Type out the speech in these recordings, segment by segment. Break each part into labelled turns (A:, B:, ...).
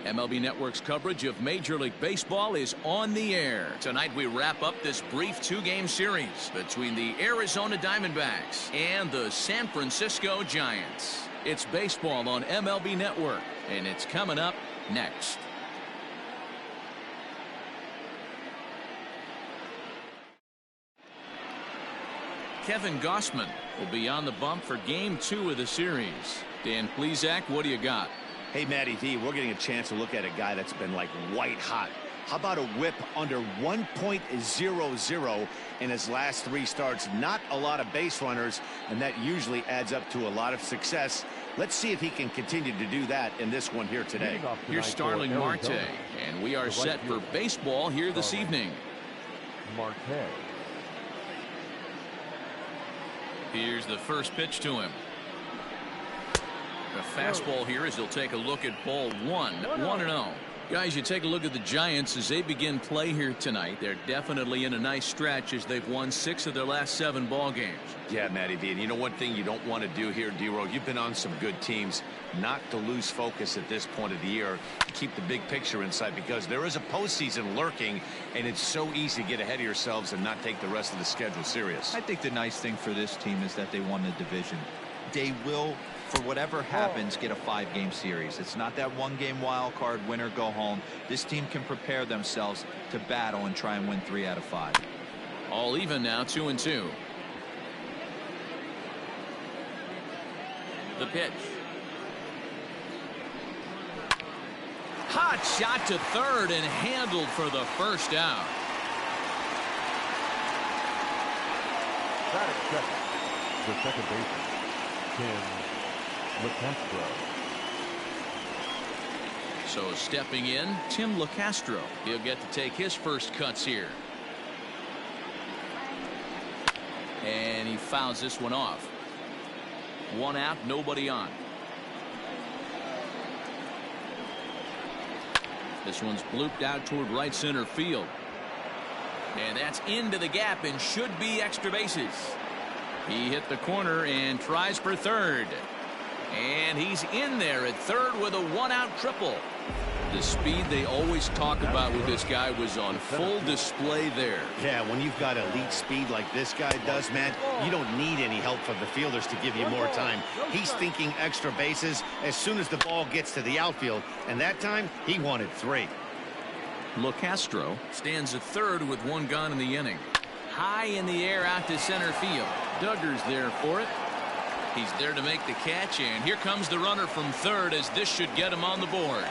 A: MLB Network's coverage of Major League Baseball is on the air. Tonight we wrap up this brief two-game series between the Arizona Diamondbacks and the San Francisco Giants. It's baseball on MLB Network, and it's coming up next. Kevin Gausman will be on the bump for Game 2 of the series. Dan Plesac, what do you got?
B: Hey, Matty V, we're getting a chance to look at a guy that's been like white hot. How about a whip under 1.00 in his last 3 starts? Not a lot of base runners, and that usually adds up to a lot of success. Let's see if he can continue to do that in this one here today.
A: Here's Starling Marte, and we are set for baseball here this evening.
C: Marte.
A: Here's the first pitch to him. A fastball here as he'll take a look at ball 1-0. Guys, you take a look at the Giants as they begin play here tonight. They're definitely in a nice stretch as they've won 6 of their last 7 ball games.
B: Yeah, Matty V, and you know one thing you don't want to do here, D-Row, you've been on some good teams, not to lose focus at this point of the year. Keep the big picture in sight because there is a postseason lurking, and it's so easy to get ahead of yourselves and not take the rest of the schedule serious.
D: I think the nice thing for this team is that they won the division. They will, for whatever happens, get a 5-game series. It's not that 1-game wild card, win or go home. This team can prepare themselves to battle and try and win 3 out of 5.
A: All even now, 2-2. The pitch. Hot shot to third and handled for the first out.
C: Batting second. The second baseman, Tim LeCastro.
A: So stepping in, Tim LeCastro. He'll get to take his first cuts here. And he fouls this one off. 1 out, nobody on. This one's blooped out toward right center field. And that's into the gap and should be extra bases. He hit the corner and tries for third. And he's in there at third with a 1-out triple. The speed they always talk about with this guy was on full display there.
B: Yeah, when you've got elite speed like this guy does, man, you don't need any help from the fielders to give you more time. He's thinking extra bases as soon as the ball gets to the outfield, and that time he wanted 3.
A: LeCastro stands at third with 1 gone in the inning. High in the air out to center field. Duggar's there for it. He's there to make the catch, and here comes the runner from third as this should get him on the board.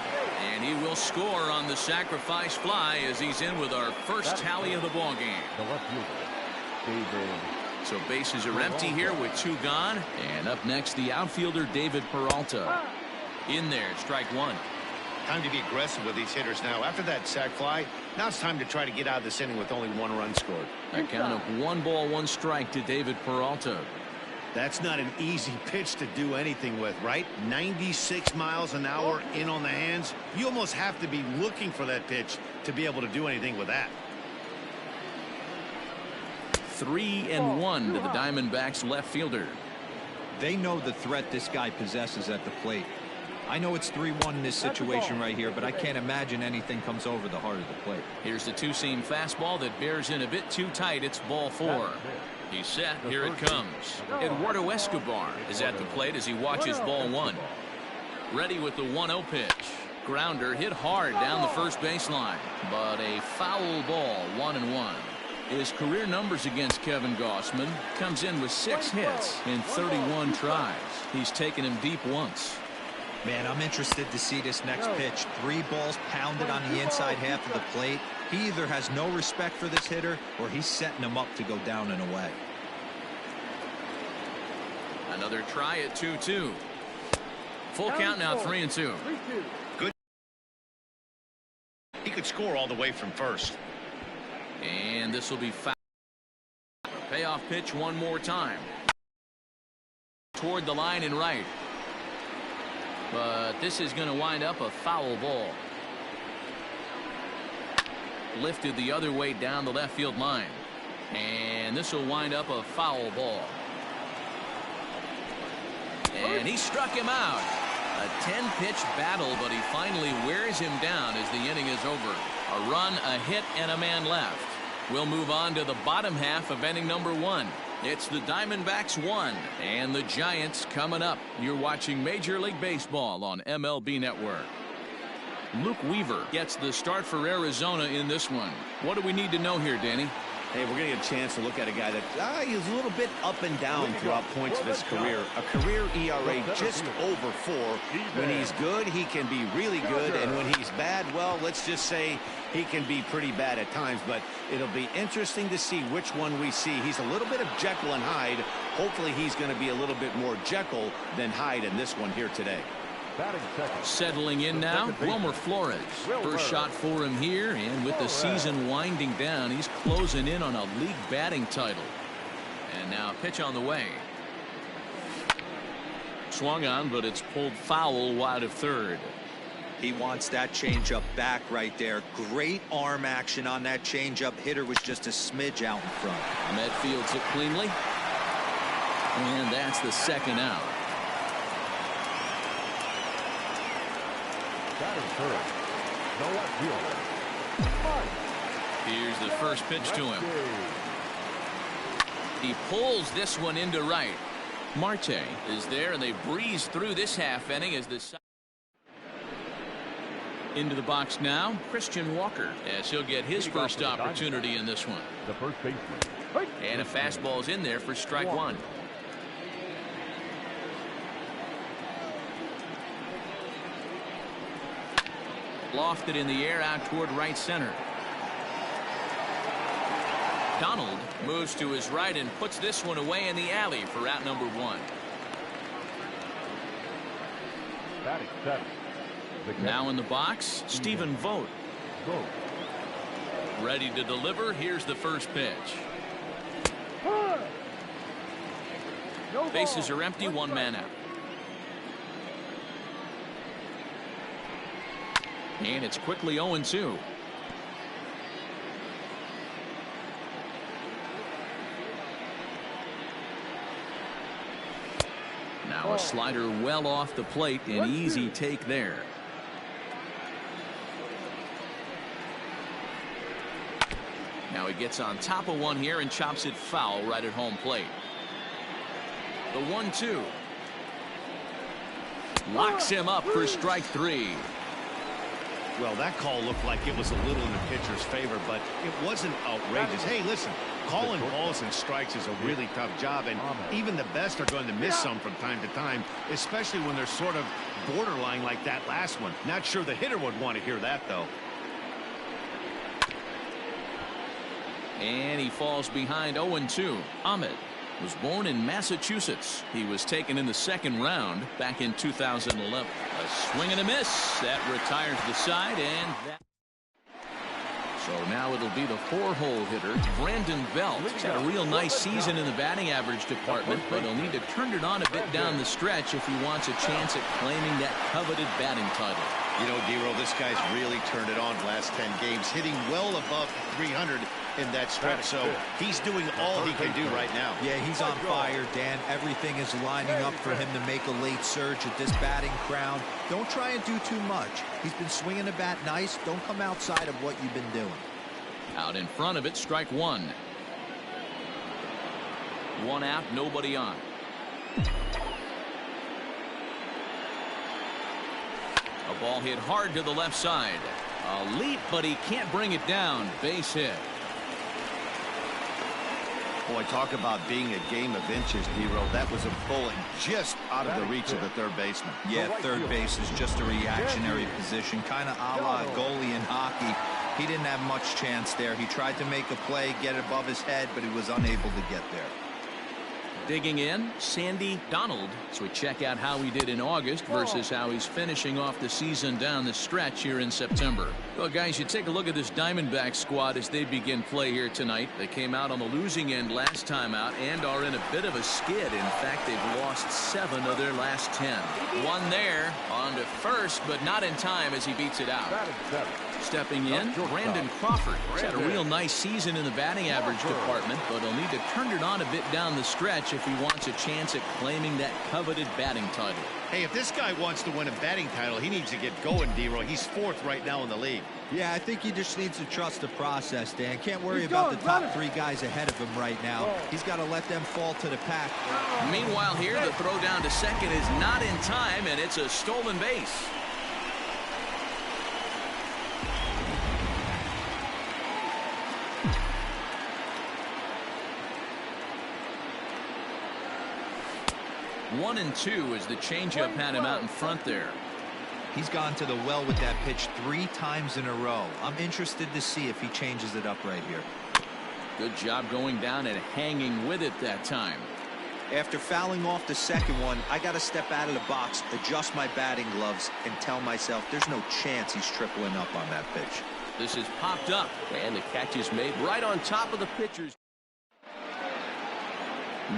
A: And he will score on the sacrifice fly as he's in with our first tally of the ball game.
C: The left fielder, David.
A: So bases are empty here with 2 gone. And up next, the outfielder David Peralta. In there, strike 1.
B: Time to be aggressive with these hitters now. After that sac fly, now it's time to try to get out of this inning with only 1 run scored.
A: A count of 1 ball, 1 strike to David Peralta.
B: That's not an easy pitch to do anything with, right? 96 miles an hour in on the hands. You almost have to be looking for that pitch to be able to do anything with that.
A: 3-1 to the Diamondbacks left fielder.
D: They know the threat this guy possesses at the plate. I know it's 3-1 in this situation right here, but I can't imagine anything comes over the heart of the plate.
A: Here's the 2-seam fastball that bears in a bit too tight. It's ball 4. He's set. Here it comes. Eduardo Escobar is at the plate as he watches ball 1. Ready with the 1-0 pitch. Grounder hit hard down the first baseline, but a foul ball. 1-1. His career numbers against Kevin Gausman comes in with 6 hits in 31 tries. He's taken him deep once.
D: Man, I'm interested to see this next pitch. 3 balls pounded on the inside half of the plate. He either has no respect for this hitter or he's setting him up to go down and away.
A: Another try at 2-2. Full count now, 3-2.
B: Good. He could score all the way from first.
A: And this will be foul. Payoff pitch one more time. Toward the line and right. But this is going to wind up a foul ball. Lifted the other way down the left field line. And this will wind up a foul ball. And he struck him out. A 10-pitch battle, but he finally wears him down as the inning is over. A run, a hit, and a man left. We'll move on to the bottom half of inning number 1. It's the Diamondbacks 1 and the Giants coming up. You're watching Major League Baseball on MLB Network. Luke Weaver gets the start for Arizona in this one. What do we need to know here, Danny?
B: Hey, we're going to get a chance to look at a guy that he's a little bit up and down throughout points of his career. A career ERA just over 4. When he's good, he can be really good. And when he's bad, well, let's just say he can be pretty bad at times. But it'll be interesting to see which one we see. He's a little bit of Jekyll and Hyde. Hopefully he's going to be a little bit more Jekyll than Hyde in this one here today.
A: Settling in now, Wilmer Flores. First shot for him here, and with the season winding down, he's closing in on a league batting title. And now a pitch on the way. Swung on, but it's pulled foul wide of third.
D: He wants that changeup back right there. Great arm action on that changeup. Hitter was just a smidge out in front.
A: Ahmed fields it cleanly. And that's the second out. Here's the first pitch to him. He pulls this one into right. Marte is there, and they breeze through this half inning as the into the box now. Christian Walker, as he'll get his first opportunity in this one.
C: The first baseman.
A: And a fastball's in there for strike 1. Lofted in the air out toward right center. Donald moves to his right and puts this one away in the alley for out number 1.
C: Batting 7.
A: Now in the box, Stephen Vogt. Ready to deliver. Here's the first pitch. Bases are empty, 1 man out. And it's quickly 0-2. Now a slider well off the plate, an easy take there. Now he gets on top of one here and chops it foul right at home plate. The 1-2. Locks him up for strike 3.
B: Well, that call looked like it was a little in the pitcher's favor, but it wasn't outrageous. Hey, listen, calling balls and strikes is a really tough job, and even the best are going to miss some from time to time, especially when they're sort of borderline like that last one. Not sure the hitter would want to hear that, though.
A: And he falls behind 0-2. Ahmed was born in Massachusetts. He was taken in the second round back in 2011. A swing and a miss. That retires the side, and that. So now it'll be the 4-hole hitter, Brandon Belt. He's had a real nice season in the batting average department, but he'll need to turn it on a bit down the stretch if he wants a chance at claiming that coveted batting title.
B: You know, Dero, this guy's really turned it on the last 10 games, hitting well above 300 in that stretch, so he's doing all he can do right now.
D: Yeah, he's on fire, Dan. Everything is lining up for him to make a late surge at this batting crown. Don't try and do too much. He's been swinging the bat nice. Don't come outside of what you've been doing.
A: Out in front of it, strike 1. 1 out, nobody on. A ball hit hard to the left side. A leap, but he can't bring it down. Base hit.
B: Boy, talk about being a game of inches, Dero. That was a bullet just out of the reach of the third baseman.
D: Yeah, third base is just a reactionary position, kind of a la goalie in hockey. He didn't have much chance there. He tried to make a play, get it above his head, but he was unable to get there.
A: Digging in, Sandy Donald. So we check out how he did in August versus how he's finishing off the season down the stretch here in September. Well, guys, you take a look at this Diamondbacks squad as they begin play here tonight. They came out on the losing end last time out and are in a bit of a skid. In fact, they've lost 7 of their last 10. One there on to first, but not in time as he beats it out. Stepping in, Brandon Crawford. He's had a real nice season in the batting average department, but he'll need to turn it on a bit down the stretch if he wants a chance at claiming that coveted batting title.
B: Hey, if this guy wants to win a batting title, he needs to get going, D-Roy. He's 4th right now in the league.
D: Yeah, I think he just needs to trust the process, Dan. Can't worry about the top 3 guys ahead of him right now. He's got to let them fall to the pack.
A: Meanwhile here, the throw down to second is not in time, and it's a stolen base. One and 2 as the changeup had him out in front there.
D: He's gone to the well with that pitch 3 times in a row. I'm interested to see if he changes it up right here.
A: Good job going down and hanging with it that time.
D: After fouling off the second one, I got to step out of the box, adjust my batting gloves, and tell myself there's no chance he's tripling up on that pitch.
A: This is popped up, and the catch is made right on top of the pitcher's.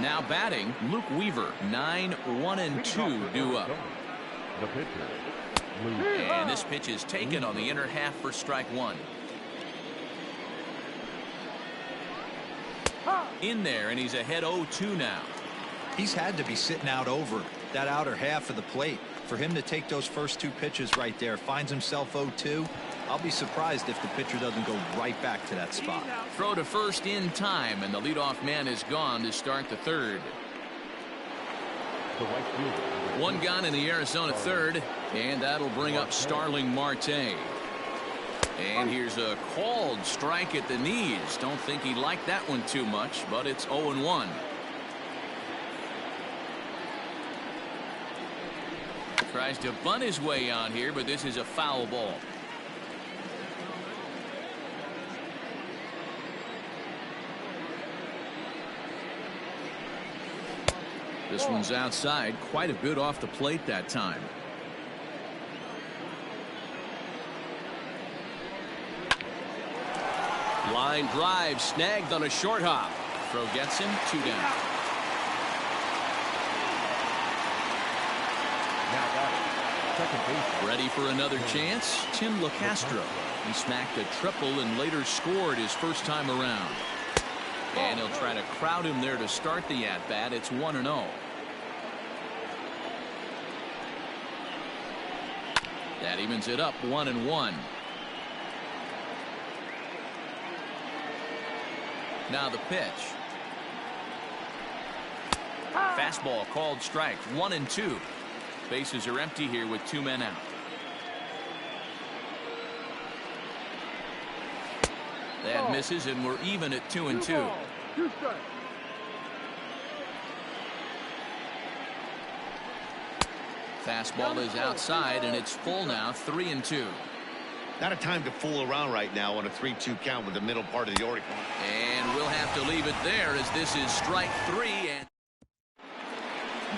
A: Now batting, Luke Weaver, 9-1-2 due up.
C: The pitcher.
A: And this pitch is taken on the inner half for strike 1. In there, and he's ahead 0-2 now.
D: He's had to be sitting out over that outer half of the plate. For him to take those first 2 pitches right there, finds himself 0-2. I'll be surprised if the pitcher doesn't go right back to that spot.
A: Throw to first in time, and the leadoff man is gone to start the 3rd. One gone in the Arizona 3rd, and that'll bring up Starling Marte. And here's a called strike at the knees. Don't think he liked that one too much, but it's 0-1. Tries to bunt his way on here, but this is a foul ball. This one's outside, quite a bit off the plate that time. Line drive snagged on a short hop. Throw gets him 2 down.
C: Now batting, second base.
A: Ready for another chance? Tim LaCastro. He smacked a triple and later scored his first time around. And he'll try to crowd him there to start the at-bat. It's 1-0. That evens it up 1-1. Now the pitch. Fastball called strike. 1-2. Bases are empty here with 2 men out. That misses, and we're even at 2-2. Fastball is outside, and it's full now, 3-2.
B: Not a time to fool around right now on a 3-2 count with the middle part of the order.
A: And we'll have to leave it there as this is strike 3. And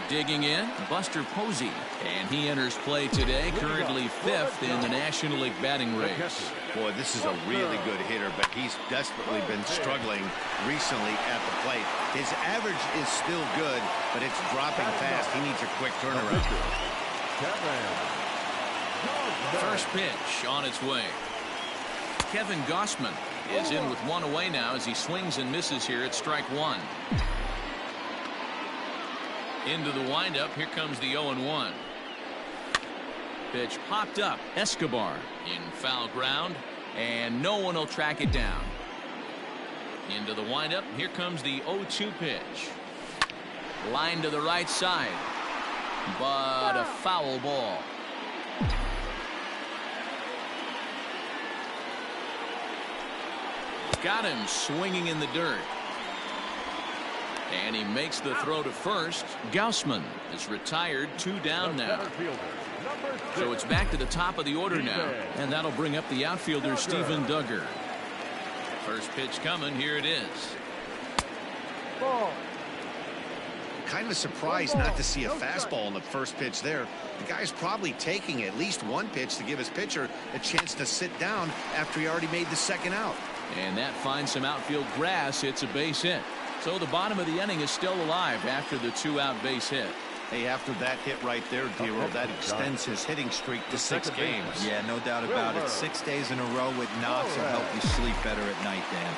A: digging in, Buster Posey. And he enters play today, currently 5th in the National League batting race.
B: Boy, this is a really good hitter, but he's desperately been struggling recently at the plate. His average is still good, but it's dropping fast. He needs a quick turnaround.
A: First pitch on its way. Kevin Gossman is in with 1 away now as he swings and misses here at strike 1. Into the windup. Here comes the 0-1. Pitch popped up. Escobar in foul ground, and no one will track it down. Into the windup. Here comes the 0-2 pitch. Line to the right side, but a foul ball. Got him swinging in the dirt. And he makes the throw to first. Gausman is retired, 2 down now. So it's back to the top of the order now. And that'll bring up the outfielder, Steven Duggar. First pitch coming. Here it is.
B: Kind of surprised not to see a fastball in the first pitch there. The guy's probably taking at least 1 pitch to give his pitcher a chance to sit down after he already made the second out.
A: And that finds some outfield grass. It's a base hit. So the bottom of the inning is still alive after the 2-out base hit.
B: Hey, after that hit right there, D-Roll, that extends his hitting streak to 6 games.
D: Yeah, no doubt about it. 6 days in a row with knocks will help you sleep better at night, Dan.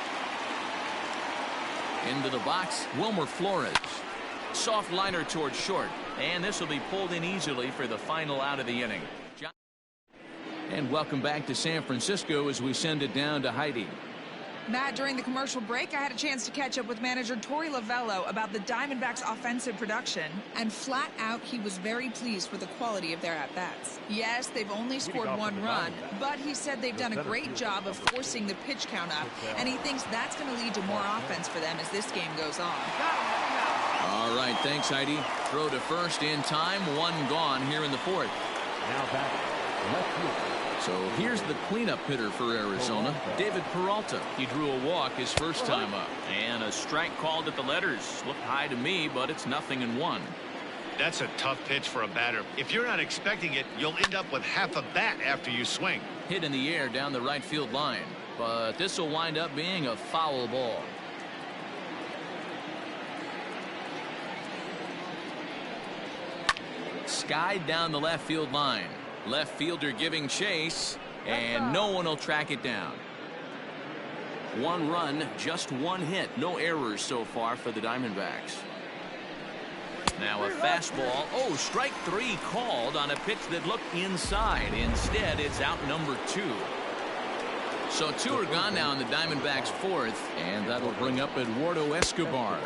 A: Into the box, Wilmer Flores. Soft liner towards short, and this will be pulled in easily for the final out of the inning. And welcome back to San Francisco as we send it down to Heidi.
E: Matt, during the commercial break, I had a chance to catch up with manager Torey Lovello about the Diamondbacks' offensive production. And flat out, he was very pleased with the quality of their at-bats. Yes, they've only scored 1 run, but he said they've done a great job of forcing the pitch count up, and he thinks that's going to lead to more offense for them as this game goes on.
A: All right, thanks, Heidi. Throw to first in time, 1 gone here in the 4th.
C: Now back, left field.
A: So here's the cleanup hitter for Arizona, David Peralta. He drew a walk his first time up. And a strike called at the letters. Looked high to me, but it's 0-1.
B: That's a tough pitch for a batter. If you're not expecting it, you'll end up with half a bat after you swing.
A: Hit in the air down the right field line. But this will wind up being a foul ball. Skied down the left field line. Left fielder giving chase, and no one will track it down. 1 run, just 1 hit. No errors so far for the Diamondbacks. Now a fastball. Oh, strike 3 called on a pitch that looked inside. Instead, it's out number 2. So 2 are gone now in the Diamondbacks' 4th, and that'll bring up Eduardo Escobar.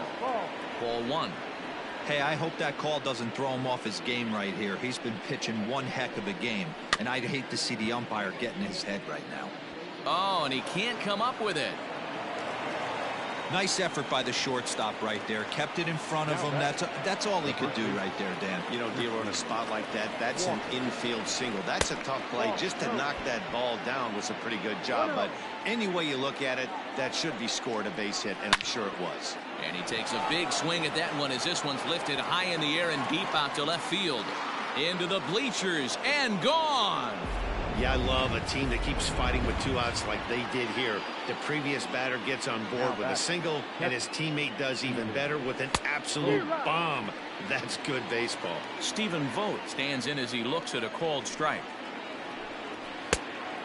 A: Ball 1.
D: Hey, I hope that call doesn't throw him off his game right here. He's been pitching one heck of a game, and I'd hate to see the umpire get in his head right now.
A: Oh, and he can't come up with it.
D: Nice effort by the shortstop right there. Kept it in front of him. That's all he could do right there, Dan.
B: You know, D-Roll, in a spot like that, that's an infield single. That's a tough play. Just to knock that ball down was a pretty good job. But any way you look at it, that should be scored a base hit, and I'm sure it was.
A: And he takes a big swing at that one as this one's lifted high in the air and deep out to left field. Into the bleachers and gone.
B: Yeah, I love a team that keeps fighting with 2 outs like they did here. The previous batter gets on board with a single, and his teammate does even better with an absolute bomb. That's good baseball.
A: Stephen Vogt stands in as he looks at a called strike.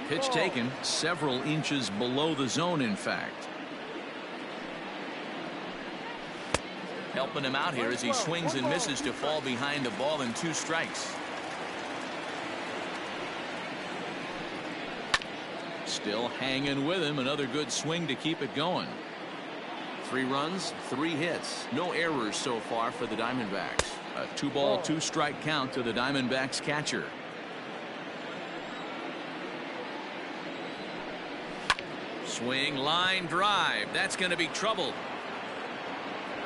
A: Pitch taken several inches below the zone, in fact. Helping him out here as he swings and misses to fall behind the ball in 2 strikes. Still hanging with him. Another good swing to keep it going. 3 runs, 3 hits. No errors so far for the Diamondbacks. A 2-ball, 2-strike count to the Diamondbacks catcher. Swing, line drive. That's going to be trouble.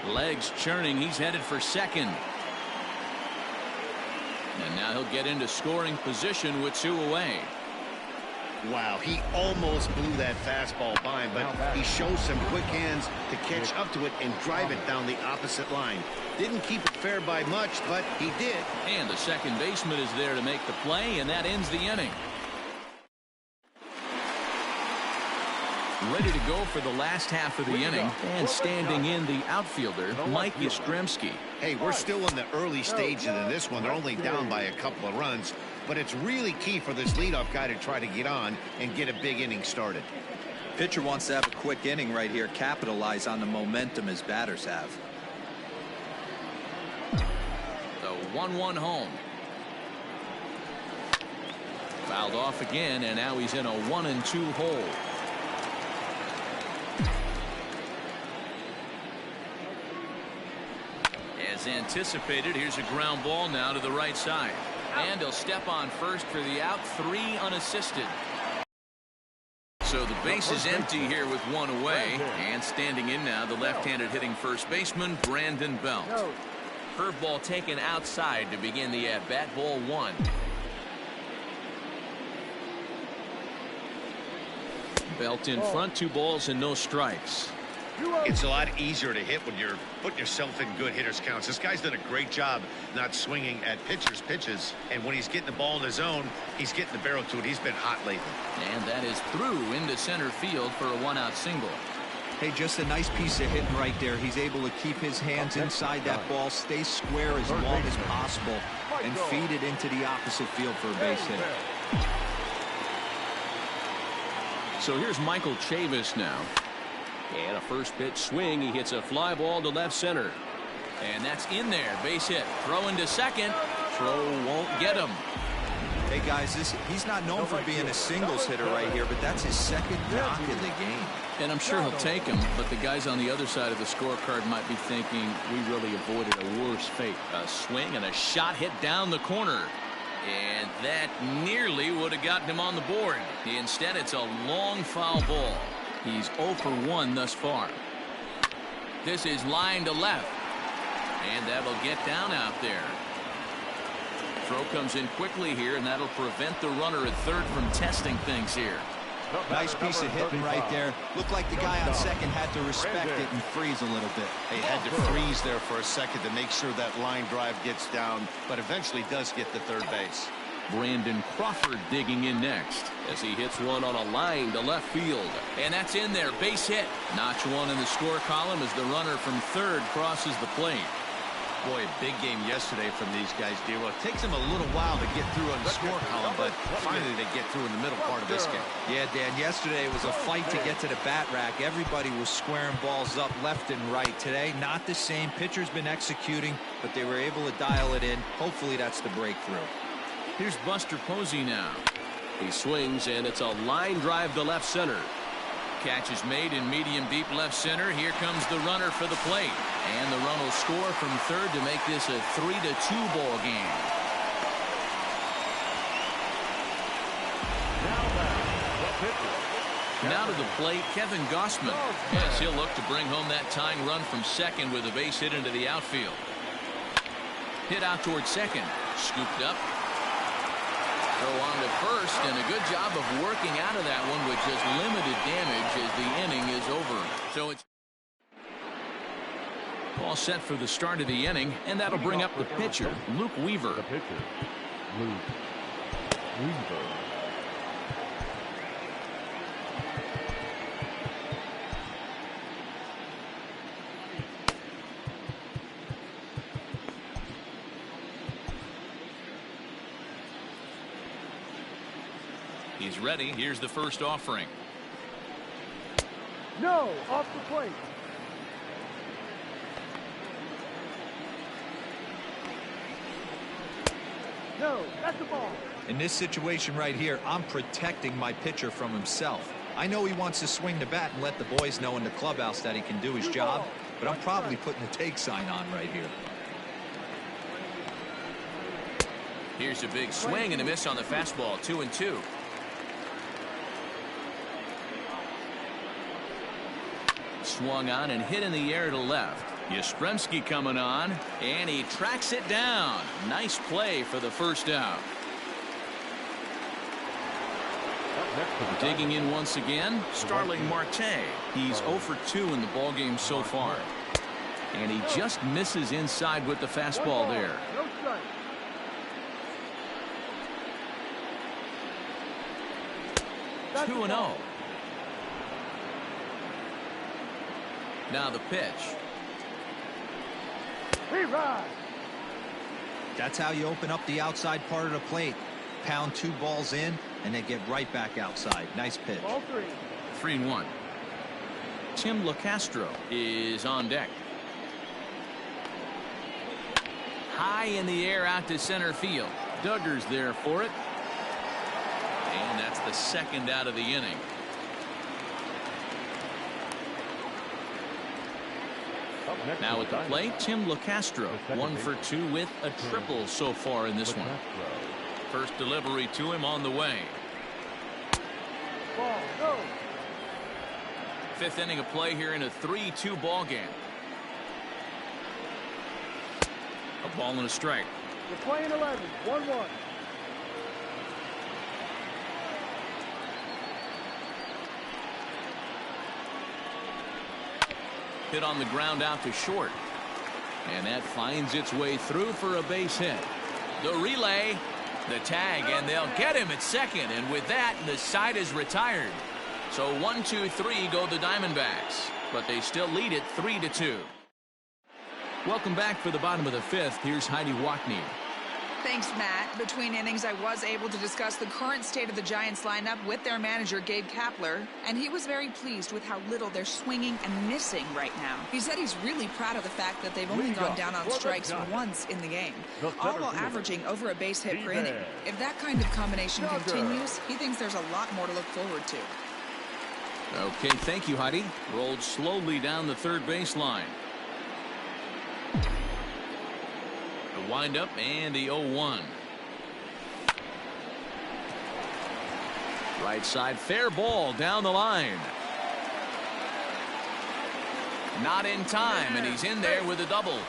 A: Legs churning. He's headed for second. And now he'll get into scoring position with 2 away.
B: Wow, he almost blew that fastball by him, but he shows some quick hands to catch up to it and drive it down the opposite line. Didn't keep it fair by much, but he did.
A: And the second baseman is there to make the play, and that ends the inning. Ready to go for the last half of the inning, and standing in the outfielder, Mike Yastrzemski.
B: Hey, we're still in the early stages of this one. They're only down by a couple of runs, but it's really key for this leadoff guy to try to get on and get a big inning started.
D: Pitcher wants to have a quick inning right here, capitalize on the momentum his batters have.
A: The 1-1 home. Fouled off again, and now he's in a 1-2 hole. As anticipated, here's a ground ball now to the right side. And he'll step on first for the out, 3 unassisted. So the base is empty here with 1 away. And standing in now, the left-handed hitting first baseman, Brandon Belt. Curveball taken outside to begin the at-bat. Ball 1. Belt in front, 2 balls and no strikes.
B: It's a lot easier to hit when you're putting yourself in good hitters counts. This guy's done a great job not swinging at pitchers' pitches. And when he's getting the ball in his zone, he's getting the barrel to it. He's been hot lately.
A: And that is through into center field for a 1-out single.
D: Hey, just a nice piece of hitting right there. He's able to keep his hands inside that ball, stay square as long as possible, and feed it into the opposite field for a base hit.
F: So here's Michael Chavis now. And a first pitch swing. He hits a fly ball to left center.
A: And that's in there. Base hit. Throw into second. Throw won't get him.
D: Hey, guys, he's not known for being a singles hitter right here, but that's his second knock in the game.
A: And I'm sure he'll take him, but the guys on the other side of the scorecard might be thinking we really avoided a worse fate. A swing and a shot hit down the corner. And that nearly would have gotten him on the board. Instead, it's a long foul ball. He's 0 for 1 thus far. This is line to left. And that'll get down out there. Throw comes in quickly here, and that'll prevent the runner at third from testing things here.
D: Nice piece of hitting right there. Looked like the guy on second had to respect it and freeze a little bit.
B: He had to freeze there for a second to make sure that line drive gets down, but eventually does get to third base.
F: Brandon Crawford digging in next as he hits one on a line to left field.
A: And that's in there. Base hit. Notch one in the score column as the runner from third crosses the plate.
B: Boy, a big game yesterday from these guys, D-Roll. It takes them a little while to get through on the score column, but finally they get through in the middle part of this game.
D: Yeah, Dan, yesterday it was a fight to get to the bat rack. Everybody was squaring balls up left and right. Today, not the same. Pitcher's been executing, but they were able to dial it in. Hopefully that's the breakthrough.
A: Here's Buster Posey now.
F: He swings, and it's a line drive to left center.
A: Catch is made in medium deep left center. Here comes the runner for the plate. And the run will score from third to make this a 3-2 ball game. Now to the plate, Kevin Gossman. Yes, he'll look to bring home that tying run from second with a base hit into the outfield. Hit out towards second. Scooped up. Throw on to first, and a good job of working out of that one with just limited damage as the inning is over. So it's all set for the start of the inning, and that'll bring up the pitcher, Luke Weaver.
C: The pitcher, Luke Weaver.
A: He's ready. Here's the first offering.
C: No, off the plate. No, that's the ball.
D: In this situation right here, I'm protecting my pitcher from himself. I know he wants to swing the bat and let the boys know in the clubhouse that he can do his job, but I'm probably putting a take sign on right here.
A: Here's a big swing and a miss on the fastball. 2-2. Swung on and hit in the air to left. Yastrzemski coming on, and he tracks it down. Nice play for the first out. Digging in once again, Starling Marte. He's 0 for 2 in the ballgame so far. And he just misses inside with the fastball there. 2-0. Now the pitch.
D: That's how you open up the outside part of the plate. Pound 2 balls in, and they get right back outside. Nice pitch.
A: 3-1. Tim LeCastro is on deck. High in the air out to center field. Duggar's there for it. And that's the second out of the inning. Now at the plate, Tim LeCastro, 1 for 2 with a triple so far in this one. First delivery to him on the way. Fifth inning of play here in a 3-2 ball game. A ball and a strike.
C: We're playing 11, 1-1.
A: Hit on the ground out to short. And that finds its way through for a base hit. The relay, the tag, and they'll get him at second. And with that, the side is retired. So 1, 2, 3 go the Diamondbacks. but they still lead it 3-2. Welcome back for the bottom of the fifth. Here's Heidi Watney.
E: Thanks, Matt. Between innings, I was able to discuss the current state of the Giants lineup with their manager, Gabe Kapler, and he was very pleased with how little they're swinging and missing right now. He said he's really proud of the fact that they've only gone down on strikes once in the game, all while averaging over a base hit per inning. If that kind of combination continues, he thinks there's a lot more to look forward to.
F: Okay, thank you, Heidi.
A: Rolled slowly down the third baseline. The windup and the 0-1. Right side, fair ball down the line. Not in time, and he's in there with a double.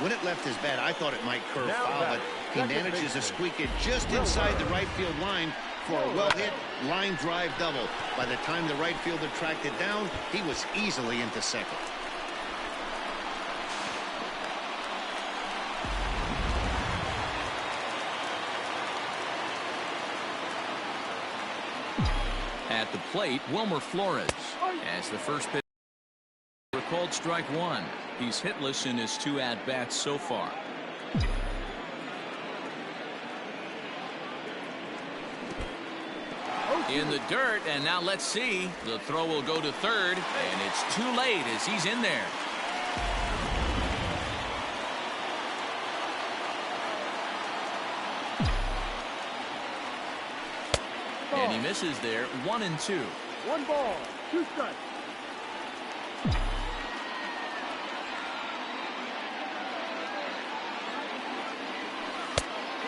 B: When it left his bat, I thought it might curve foul, but he manages to squeak it just inside the right field line for a well-hit line drive double. By the time the right fielder tracked it down, he was easily into second.
A: At the plate, Wilmer Flores. As the first pitch called strike one. He's hitless in his 2 at-bats so far. In the dirt, and now let's see. The throw will go to third, and it's too late as he's in there. And he misses there, 1-2.
C: 1 ball, 2 strikes.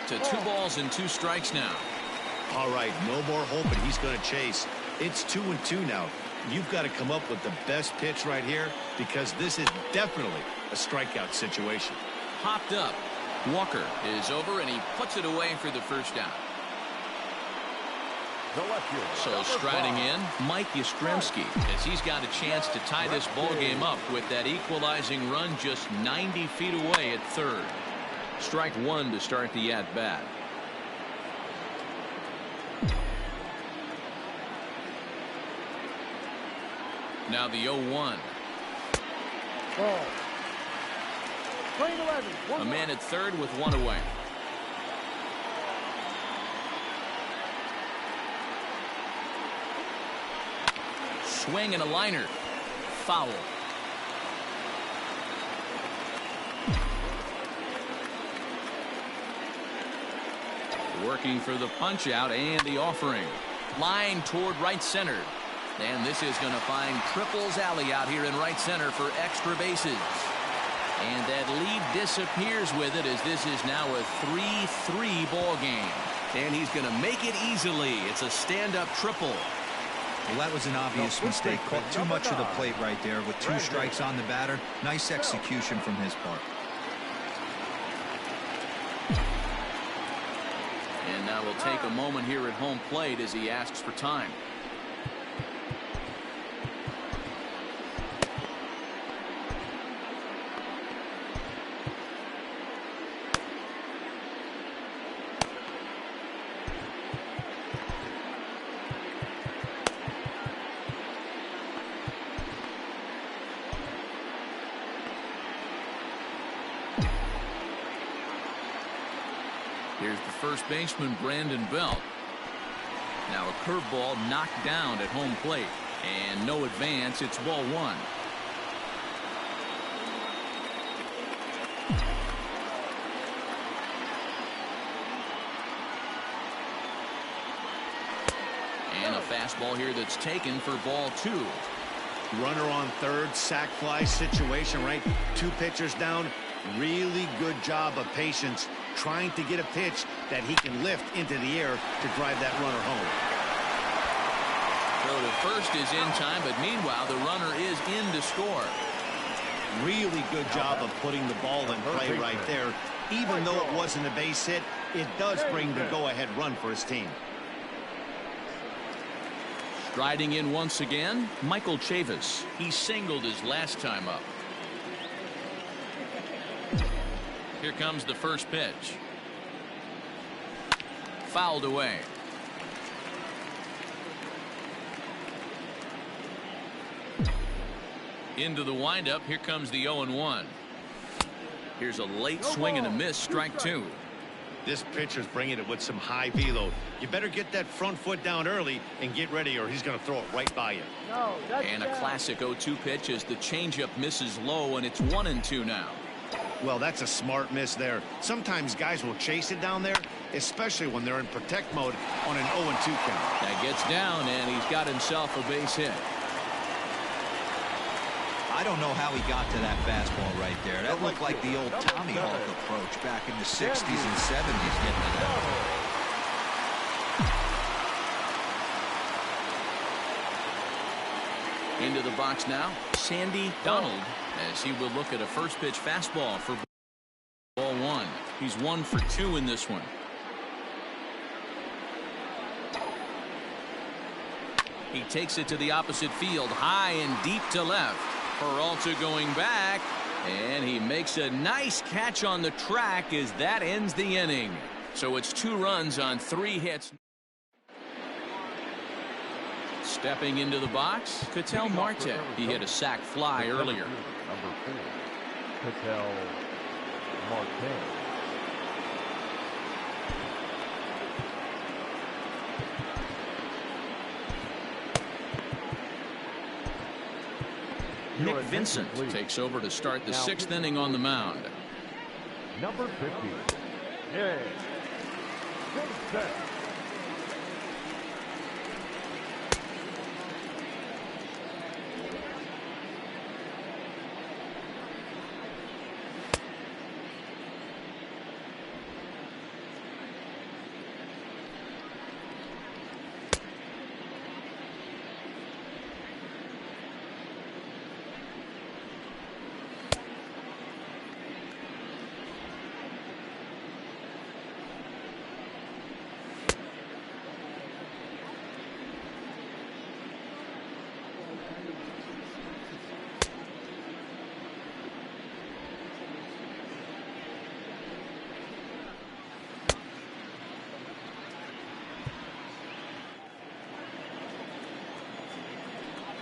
A: To 2 balls and 2 strikes now.
B: All right, no more hoping he's going to chase. It's 2-2 now. You've got to come up with the best pitch right here because this is definitely a strikeout situation.
A: Popped up. Walker is over, and he puts it away for the first down. So striding in, Mike Yastrzemski, as he's got a chance to tie this ball game up with that equalizing run just 90 feet away at third.
F: Strike one to start the at-bat.
A: Now the 0-1.
C: Ball. Playing 11.
A: A man at third with 1 away. Swing and a liner. Foul. Working for the punch out and the offering. Line toward right center. And this is going to find Triples Alley out here in right center for extra bases. And that lead disappears with it as this is now a 3-3 ball game. And he's going to make it easily. It's a stand-up triple.
D: Well, that was an obvious mistake. Caught too much of the plate right there with 2 strikes on the batter. Nice execution from his part.
A: And now we'll take a moment here at home plate as he asks for time. Here's the first baseman, Brandon Belt. Now a curveball knocked down at home plate. And no advance. It's ball 1. And a fastball here that's taken for ball 2.
B: Runner on third, sac fly situation, right? 2 pitchers down. Really good job of patience, trying to get a pitch that he can lift into the air to drive that runner home.
A: Throw to first is in time, but meanwhile the runner is in to score.
B: Really good job of putting the ball in play right there. Even though it wasn't a base hit, it does bring the go-ahead run for his team.
A: Striding in once again, Michael Chavis. He singled his last time up. Here comes the first pitch. Fouled away. Into the windup. Here comes the 0-1. Here's a late swing and a miss. Strike two.
B: This pitcher's bringing it with some high velo. You better get that front foot down early and get ready, or he's going to throw it right by you.
C: No, that's
A: And a classic 0-2 pitch as the changeup misses low, and it's 1-2 now.
B: Well, that's a smart miss there. Sometimes guys will chase it down there, especially when they're in protect mode on an 0-2 count.
A: That gets down, and he's got himself a base hit.
D: I don't know how he got to that fastball right there. That looked like the old Tommy Hawk approach back in the 60s and 70s getting to that.
A: Into the box now, Sandy Donald, as he will look at a first pitch fastball for ball one. He's 1 for 2 in this one. He takes it to the opposite field, high and deep to left. Peralta going back, and he makes a nice catch on the track as that ends the inning. So it's 2 runs on 3 hits. Stepping into the box, Ketel Marte. He hit a sac fly earlier.
G: Number 4, Ketel Marte.
A: Nick Vincent takes over to start the 6th inning on the mound.
G: Number 50. Yeah. Vincent.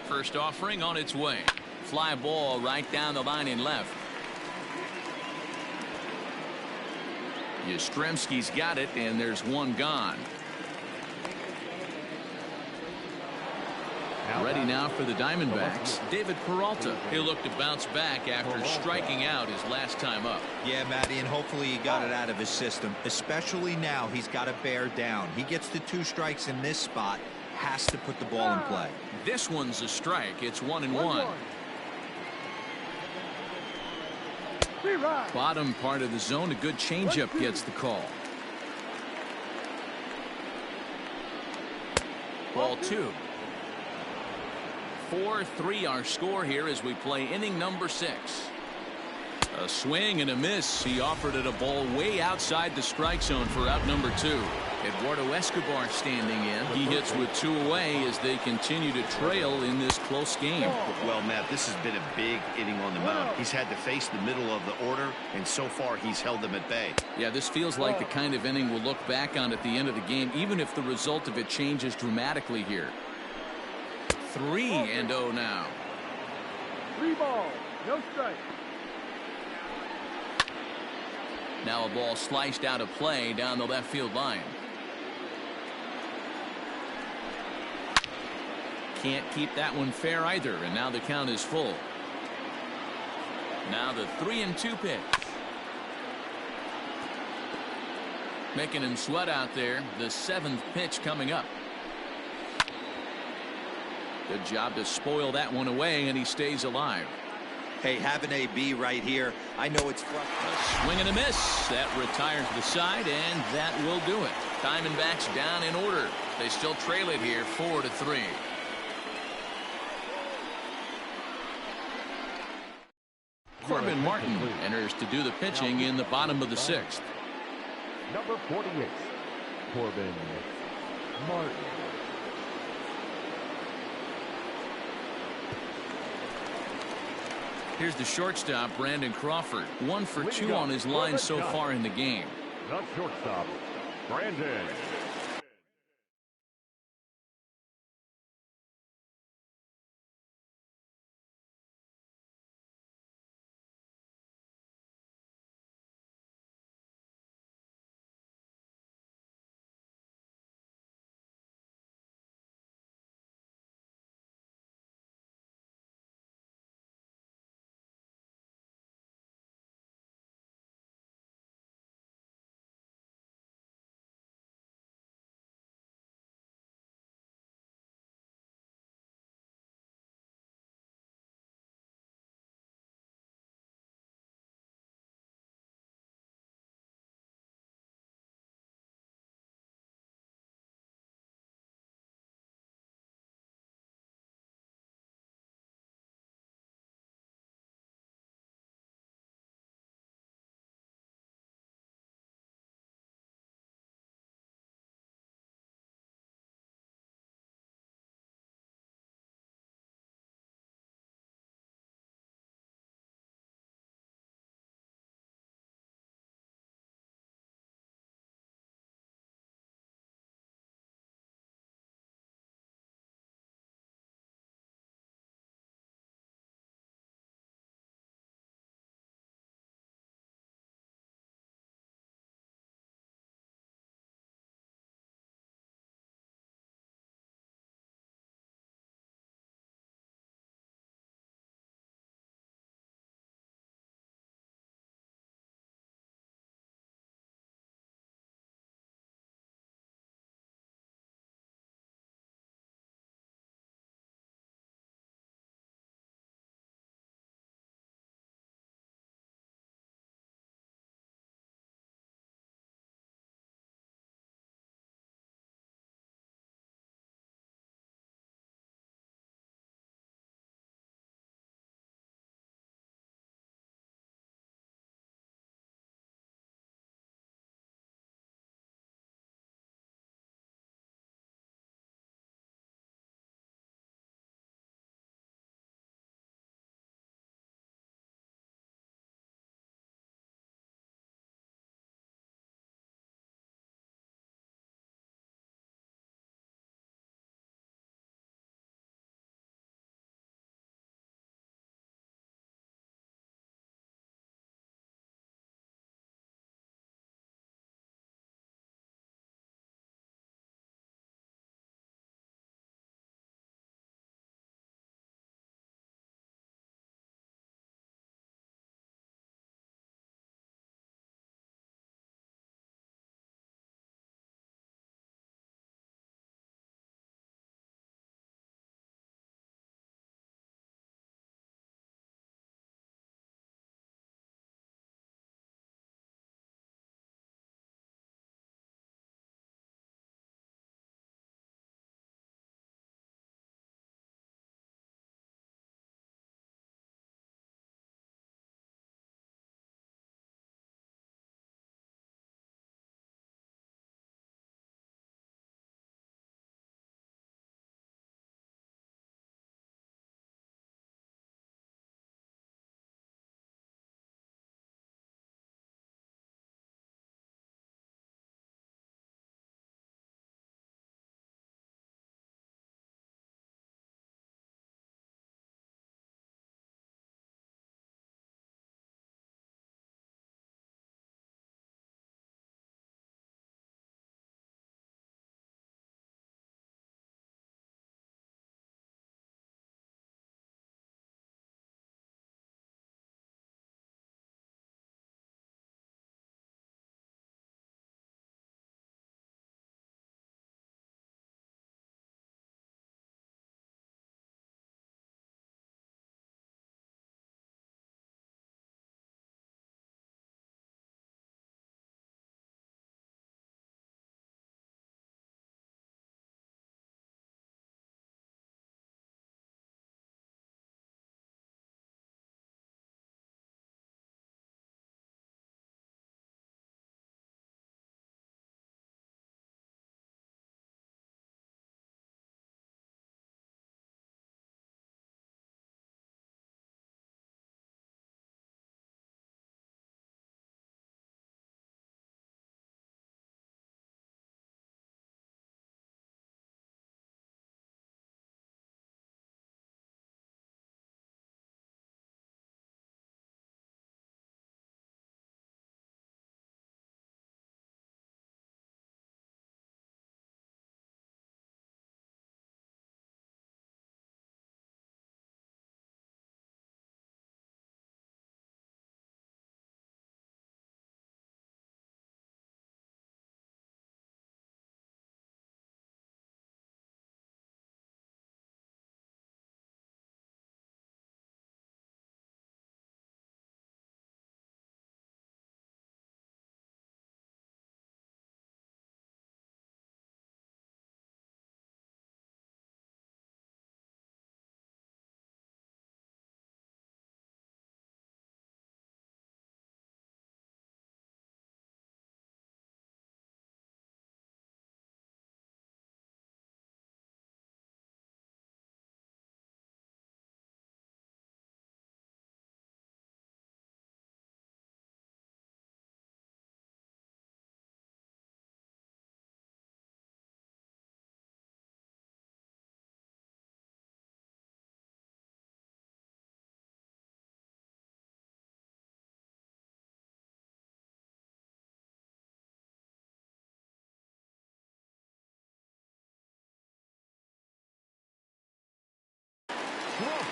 A: First offering on its way. Fly ball right down the line and left. Yastrzemski's got it, and there's 1 gone. Ready now for the Diamondbacks, David Peralta. He'll look to bounce back after striking out his last time up.
D: Yeah, Matty, and hopefully he got it out of his system. Especially now, he's got to bear down. He gets the 2 strikes in this spot. Has to put the ball in play.
A: This one's a strike. It's 1-1. Bottom part of the zone. A good changeup gets the call. Ball 2. 4-3 our score here as we play inning number 6. A swing and a miss. He offered it a ball way outside the strike zone for out number 2. Eduardo Escobar standing in. He hits with 2 away as they continue to trail in this close game.
B: Well, Matt, this has been a big inning on the mound. He's had to face the middle of the order, and so far he's held them at bay.
A: Yeah, this feels like the kind of inning we'll look back on at the end of the game, even if the result of it changes dramatically here. 3-0 now.
C: 3 balls, no strike.
A: Now a ball sliced out of play down the left field line. Can't keep that one fair either, and now the count is full. Now the 3-2 pitch. Making him sweat out there. The 7th pitch coming up. Good job to spoil that one away, and he stays alive.
D: Hey, have an AB right here. I know it's frustrating.
A: A swing and a miss. That retires the side, and that will do it. Diamondbacks down in order. They still trail it here 4-3. Corbin Martin enters to do the pitching in the bottom of the 6th.
G: Number 48, Corbin Martin.
A: Here's the shortstop, Brandon Crawford. 1 for 2 on his line so far in the game.
G: The shortstop, Brandon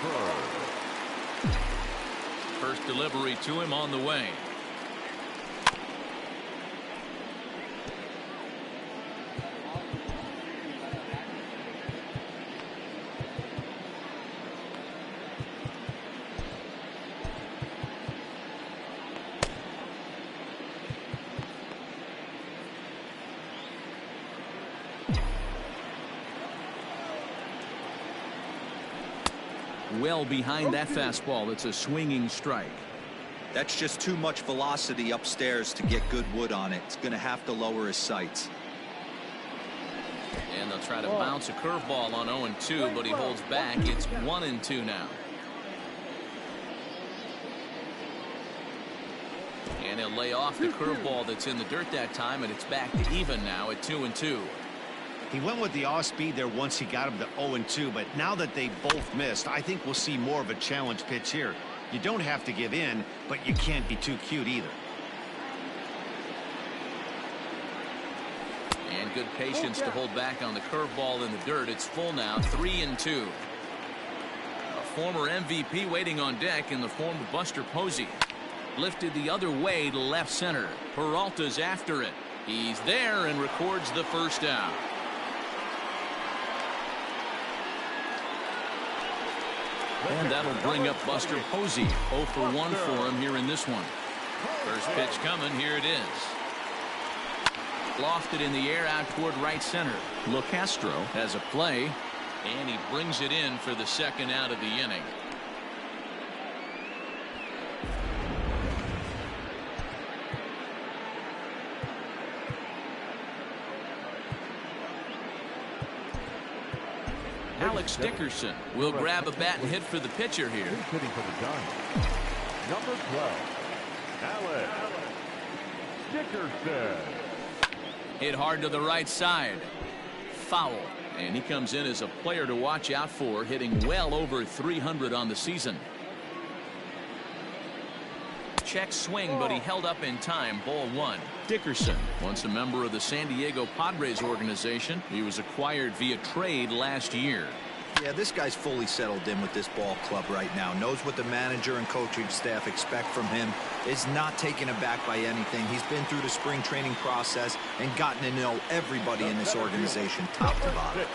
G: Crawford.
A: First delivery to him on the way. Well behind that fastball. It's a swinging strike.
D: That's just too much velocity upstairs to get good wood on it. It's going to have to lower his sights.
A: And they'll try to bounce a curveball on 0-2, but he holds back. It's 1-2 now. And he'll lay off the curveball that's in the dirt that time, and it's back to even now at 2-2.
B: He went with the off speed there once he got him to 0-2, but now that they both missed, I think we'll see more of a challenge pitch here. You don't have to give in, but you can't be too cute either.
A: And good patience to hold back on the curveball in the dirt. It's full now, 3-2. A former MVP waiting on deck in the form of Buster Posey. Lifted the other way to left center. Peralta's after it. He's there and records the first out. And that'll bring up Buster Posey. 0 for 1 for him here in this one. First pitch coming. Here it is. Lofted in the air out toward right center. LeCastro has a play, and he brings it in for the second out of the inning. Alex Dickerson will grab a bat and hit for the pitcher here.
G: He's hitting for the Giants. Number 12, Alex Dickerson.
A: Hit hard to the right side. Foul. And he comes in as a player to watch out for, hitting well over 300 on the season. Check swing, but he held up in time. Ball 1. Dickerson, once a member of the San Diego Padres organization. He was acquired via trade last year.
D: Yeah, this guy's fully settled in with this ball club right now. Knows what the manager and coaching staff expect from him. Is not taken aback by anything. He's been through the spring training process and gotten to know everybody in this organization top to bottom.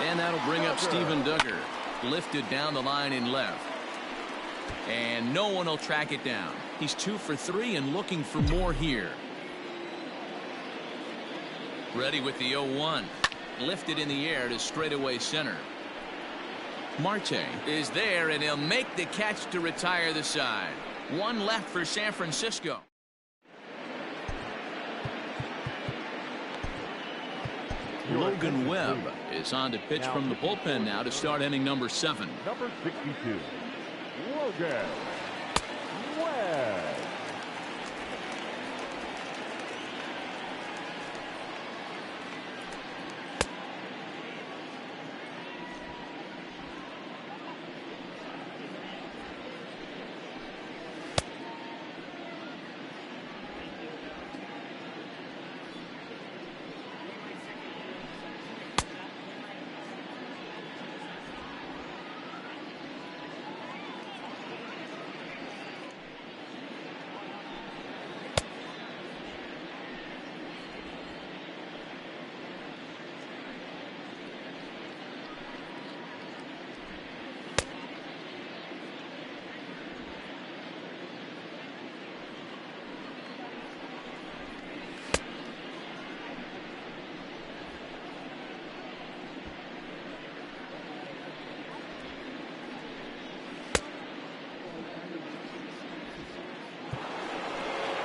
A: And that'll bring up Steven Duggar. Lifted down the line in left. And no one will track it down. He's 2 for 3 and looking for more here. Ready with the 0-1. Lifted in the air to straightaway center. Marte is there, and he'll make the catch to retire the side. One left for San Francisco. Logan Webb is on to pitch from the bullpen now to start inning number 7.
G: Number 62, Logan Webb.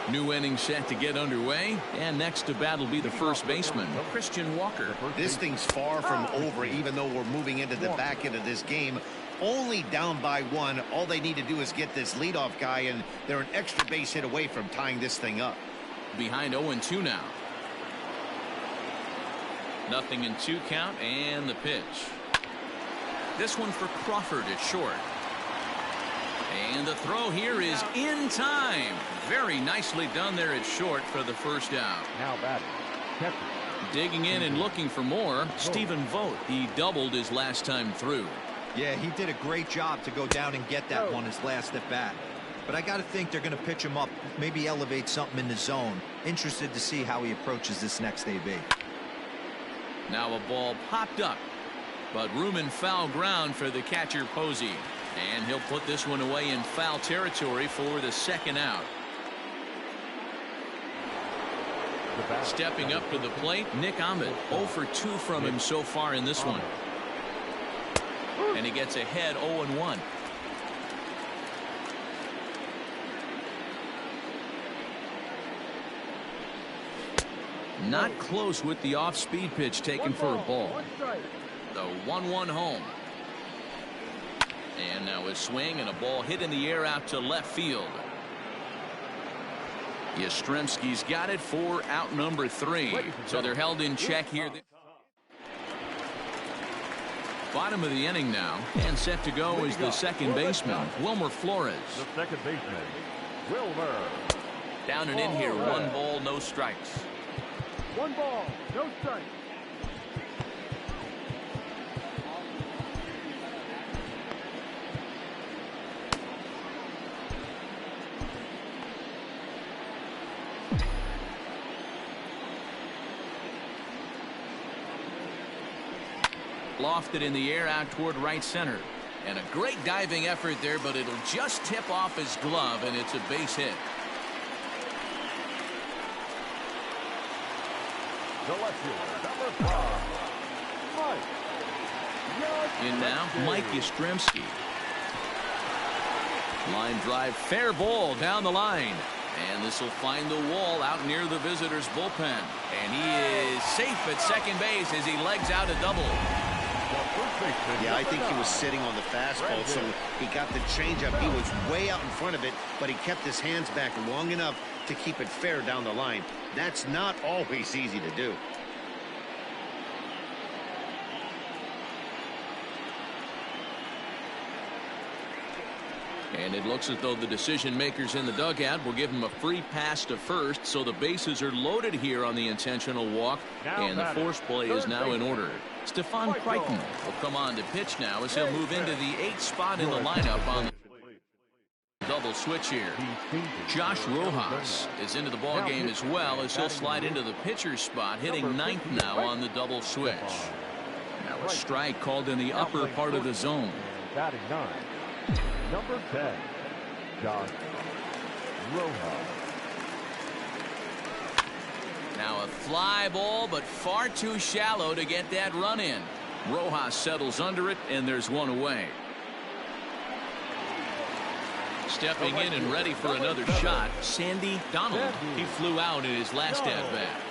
A: New inning set to get underway, and next to bat will be the first baseman, Christian Walker.
B: This thing's far from over, even though we're moving into the back end of this game. Only down by 1. All they need to do is get this leadoff guy, and they're an extra base hit away from tying this thing up.
A: Behind 0-2 now. Nothing in 2 count, and the pitch. This one for Crawford at short. And the throw here is in time. Very nicely done there at short for the first out.
G: Now batting, catcher,
A: Digging in and looking for more, Stephen Vogt. He doubled his last time through.
D: Yeah, he did a great job to go down and get that one his last at bat. But I got to think they're going to pitch him up, maybe elevate something in the zone. Interested to see how he approaches this next AB.
A: Now a ball popped up, but room in foul ground for the catcher Posey. And he'll put this one away in foul territory for the second out. Stepping up to the plate, Nick Ahmed. 0 for 2 from him so far in this one. And he gets ahead 0-1. Not close with the off-speed pitch taken for a ball. The 1-1 home. And now a swing and a ball hit in the air out to left field. Yastrzemski's got it for out number 3. So they're held in check here. Bottom of the inning now, and set to go is the second baseman, Wilmer Flores.
G: The second baseman, Wilmer.
A: Down and in here, 1 ball, no strikes.
C: 1 ball, no strikes.
A: Lofted in the air out toward right center. And a great diving effort there, but it'll just tip off his glove, and it's a base hit.
G: The left fielder, number 5, Mike.
A: In now, Mike Yastrzemski. Line drive, fair ball down the line. And this will find the wall out near the visitors' bullpen. And he is safe at second base as he legs out a double.
H: Yeah, I think he was sitting on the fastball, so he got the changeup. He was way out in front of it, but he kept his hands back long enough to keep it fair down the line. That's not always easy to do.
A: And it looks as though the decision makers in the dugout will give him a free pass to first, so the bases are loaded here on the intentional walk, and the force play is now in order. Stefan Crichton will come on to pitch now as he'll move into the 8th spot in the lineup on the double switch here. Josh Rojas is into the ball game as well as he'll slide into the pitcher's spot, hitting 9th now on the double switch. Now a strike called in the upper part of the zone.
G: Batting 9, number 10, Josh Rojas.
A: Now a fly ball, but far too shallow to get that run in. Rojas settles under it, and there's one away. Stepping in and ready for another shot, Sandy Donald. He flew out in his last at-bat.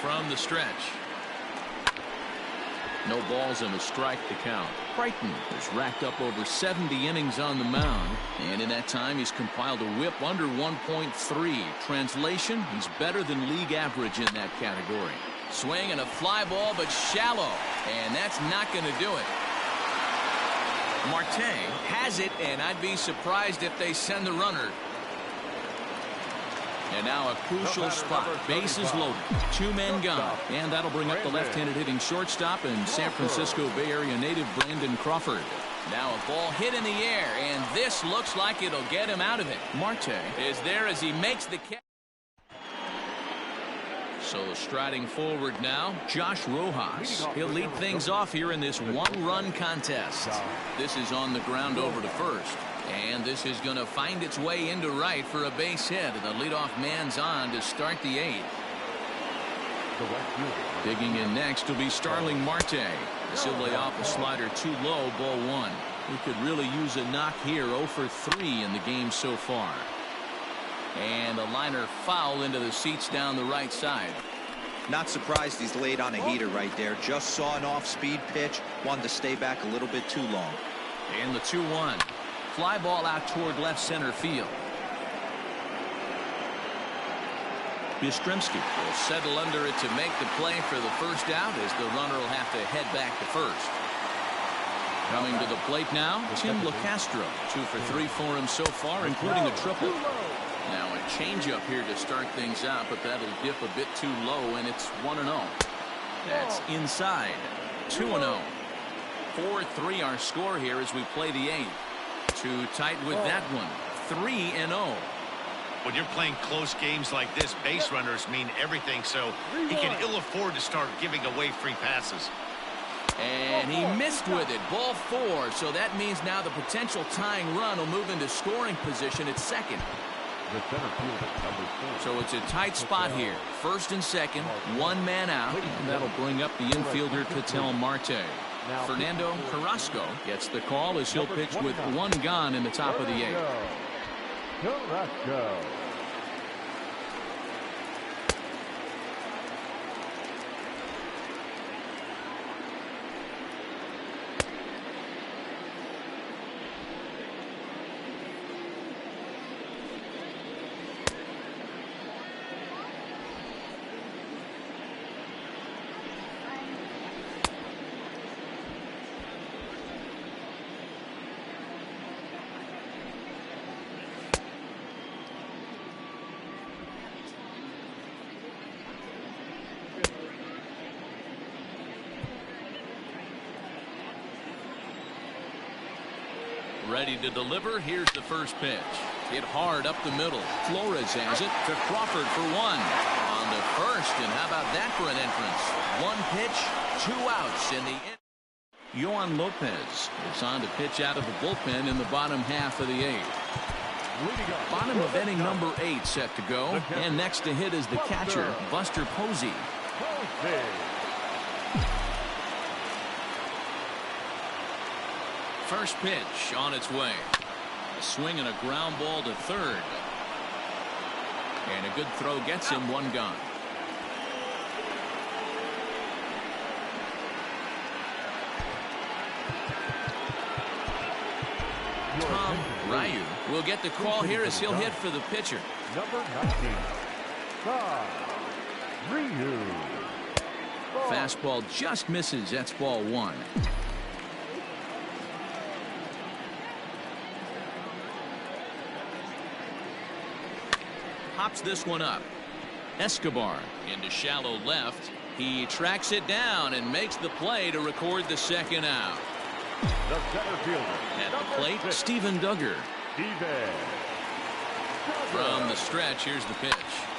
A: From the stretch. No balls and a strike to count. Crichton has racked up over 70 innings on the mound, and in that time he's compiled a whip under 1.3. Translation, he's better than league average in that category. Swing and a fly ball, but shallow, and that's not going to do it. Marte has it, and I'd be surprised if they send the runner. And now a crucial spot. Bases loaded. 2 men gone. And that'll bring up the left-handed hitting shortstop and San Francisco Bay Area native Brandon Crawford. Now a ball hit in the air, and this looks like it'll get him out of it. Marte is there as he makes the catch. So striding forward now, Josh Rojas. He'll lead things off here in this 1-run contest. This is on the ground over to first. And this is going to find its way into right for a base hit. The leadoff man's on to start the 8th. Digging in next will be Starling Marte. He'll lay off a slider too low, ball 1. He could really use a knock here. 0 for 3 in the game so far. And a liner foul into the seats down the right side.
D: Not surprised he's laid on a heater right there. Just saw an off-speed pitch. Wanted to stay back a little bit too long.
A: And the 2-1. Fly ball out toward left center field. Yastrzemski will settle under it to make the play for the first out as the runner will have to head back to first. Coming to the plate now, Tim LaCastro. 2 for 3 for him so far, including a triple. Now a changeup here to start things out, but that'll dip a bit too low, and it's 1-0. That's inside. 2-0. 4-3 our score here as we play the 8th. Too tight with that one. 3-0.
B: When you're playing close games like this, base runners mean everything, so he can ill afford to start giving away free passes.
A: And he missed with it. Ball 4. So that means now the potential tying run will move into scoring position at second.
G: The center fielder, number 4.
A: So it's a tight spot here. First and second, one man out. And that'll bring up the infielder Ketel Marte. Fernando Carrasco gets the call as he'll pitch with one gone in the top of the 8th.
G: Carrasco.
A: Ready to deliver. Here's the first pitch. Hit hard up the middle. Flores has it to Crawford for 1. On to first, and how about that for an entrance? 1 pitch, 2 outs in the end. Yohan Lopez is on to pitch out of the bullpen in the bottom half of the 8th. Bottom of inning number 8 set to go. And next to hit is the catcher, Buster Posey. First pitch on its way. A swing and a ground ball to third. And a good throw gets him 1 gone. Tom Ryu will get the call here as he'll hit for the pitcher.
G: Number 19. Ryu.
A: Fastball just misses. That's ball 1. Pops this one up. Escobar into shallow left. He tracks it down and makes the play to record the second out.
G: The center fielder.
A: At the plate, Steven Duggar. From the stretch, here's the pitch.